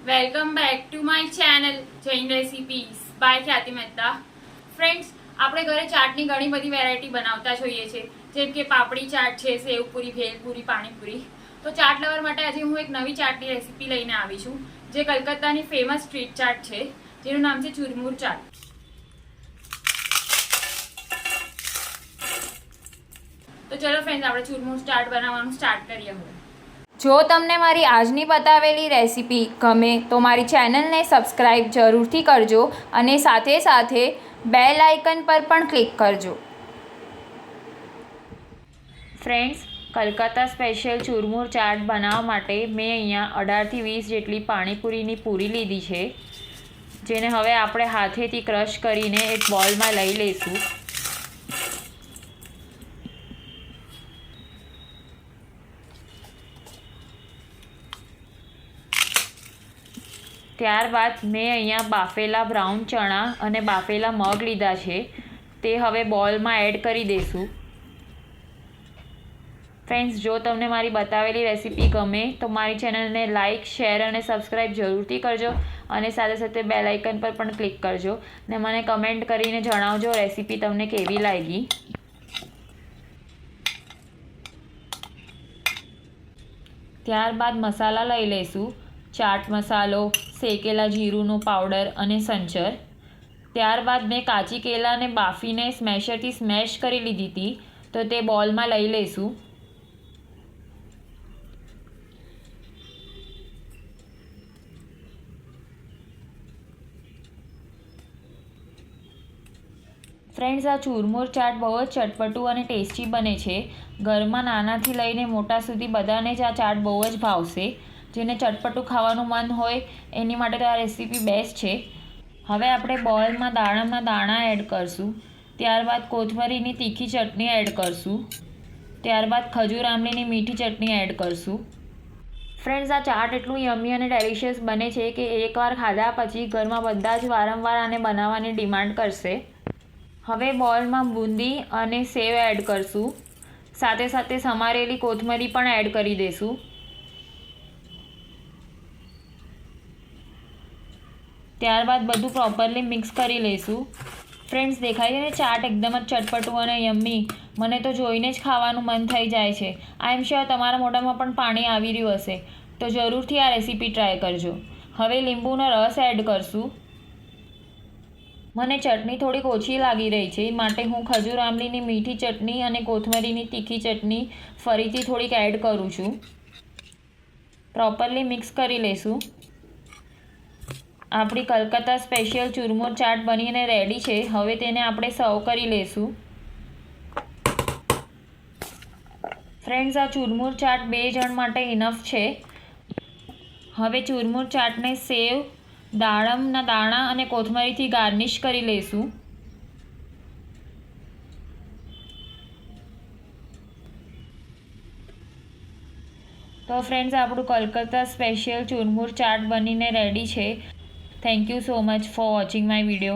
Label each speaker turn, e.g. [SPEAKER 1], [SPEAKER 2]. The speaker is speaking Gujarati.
[SPEAKER 1] Welcome back to my channel Jain recipes by Khyati Mehta. Friends, આપણે ઘરે ચાટની ઘણી બધી વેરાયટી બનાવતા જોઈએ છીએ, જેમ કે પાપડી ચાટ છે, સેવપુરી, ભેલપુરી, પાણીપુરી. તો ચાટ લવર માટે આજે હું એક નવી ચાટની રેસીપી લઈને આવી છું, જે કલકત્તાની ફેમસ સ્ટ્રીટ ચાટ છે, જેનું નામ છે ચુરમુર ચાટ. તો ચલો ફ્રેન્ડ્સ, આપણે ચુરમુર ચાટ બનાવવાનું સ્ટાર્ટ કરીએ હવે.
[SPEAKER 2] જો તમને મારી આજની બતાવેલી રેસીપી ગમે તો મારી ચેનલને સબસ્ક્રાઈબ જરૂરથી કરજો અને સાથે સાથે બેલ આઇકન પર પણ ક્લિક કરજો. ફ્રેન્ડ્સ, કલકત્તા સ્પેશિયલ ચુરમુર ચાટ બનાવવા માટે મેં અહીંયા 18થી 20 જેટલી પાણીપુરીની પૂરી લીધી છે, જેને હવે આપણે હાથેથી ક્રશ કરીને એક બોલમાં લઈ લઈશું. ત્યારબાદ મેં અહીંયા બાફેલા બ્રાઉન ચણા અને બાફેલા મગ લીધા છે, તે હવે બોલમાં એડ કરી દઈશું. ફ્રેન્ડ્સ, જો તમને મારી બતાવેલી રેસીપી ગમે તો મારી ચેનલને લાઇક, શેર અને સબસ્ક્રાઈબ જરૂરથી કરજો અને સાથે સાથે બેલ આઇકન પર પણ ક્લિક કરજો ને મને કમેન્ટ કરીને જણાવજો રેસીપી તમને કેવી લાગી. ત્યારબાદ મસાલા લઈ લઈશું: ચાટ મસાલો, શેકેલા જીરુંનો પાવડર અને સંચર. ત્યારબાદ મેં કાચી કેળાને બાફીને સ્મેશરથી સ્મેશ કરી લીધી હતી, તો તે બોલમાં લઈ લઈશું. ફ્રેન્ડ્સ, આ ચુરમુર ચાટ બહુ જ ચટપટું અને ટેસ્ટી બને છે. ઘરમાં નાનાથી લઈને મોટા સુધી બધાને જ આ ચાટ બહુ જ ભાવશે. જેને ચટપટું ખાવાનું મન હોય એની માટે તો આ રેસીપી બેસ્ટ છે. હવે આપણે બોલમાં દાડમના દાણા એડ કરશું. ત્યારબાદ કોથમરીની તીખી ચટણી એડ કરશું. ત્યારબાદ ખજૂર આમલીની મીઠી ચટણી એડ કરશું. ફ્રેન્ડ્સ, આ ચાટ એટલું યમ્મી અને ડેલિશિયસ બને છે કે એકવાર ખાધા પછી ઘરમાં બધા જ વારંવાર આને બનાવવાની ડિમાન્ડ કરશે. હવે બોલમાં બુંદી અને સેવ એડ કરશું. સાથે સાથે સમારેલી કોથમરી પણ એડ કરી દઈશું. ત્યારબાદ બધું પ્રોપરલી મિક્સ કરી લઈશું. ફ્રેન્ડ્સ, દેખાય છે ને ચાટ એકદમ જ ચટપટું અને યમ્મી. મને તો જોઈને જ ખાવાનું મન થઈ જાય છે. આઈ એમ શ્યોર તમારા મોઢામાં પણ પાણી આવી રહ્યું હશે, તો જરૂરથી આ રેસીપી ટ્રાય કરજો. હવે લીંબુનો રસ એડ કરશું. મને ચટણી થોડીક ઓછી લાગી રહી છે, માટે હું ખજૂર આમલીની મીઠી ચટણી અને કોથમરીની તીખી ચટણી ફરીથી થોડીક એડ કરું છું. પ્રોપરલી મિક્સ કરી લઈશું. આપણી કલકત્તા સ્પેશિયલ ચુરમુર ચાટ બનીને રેડી છે. હવે તેને આપણે સર્વ કરી લઈશું. ફ્રેન્ડ્સ, આ ચુરમુર ચાટ 2 જણ માટે ઇનફ છે. હવે ચુરમુર ચાટને સેવ, દાડમના દાણા અને કોથમરીથી ગાર્નિશ કરી લઈશું. તો ફ્રેન્ડ્સ, આપણું કલકત્તા સ્પેશિયલ ચુરમુર ચાટ બનીને રેડી છે. Thank you so much for watching my video.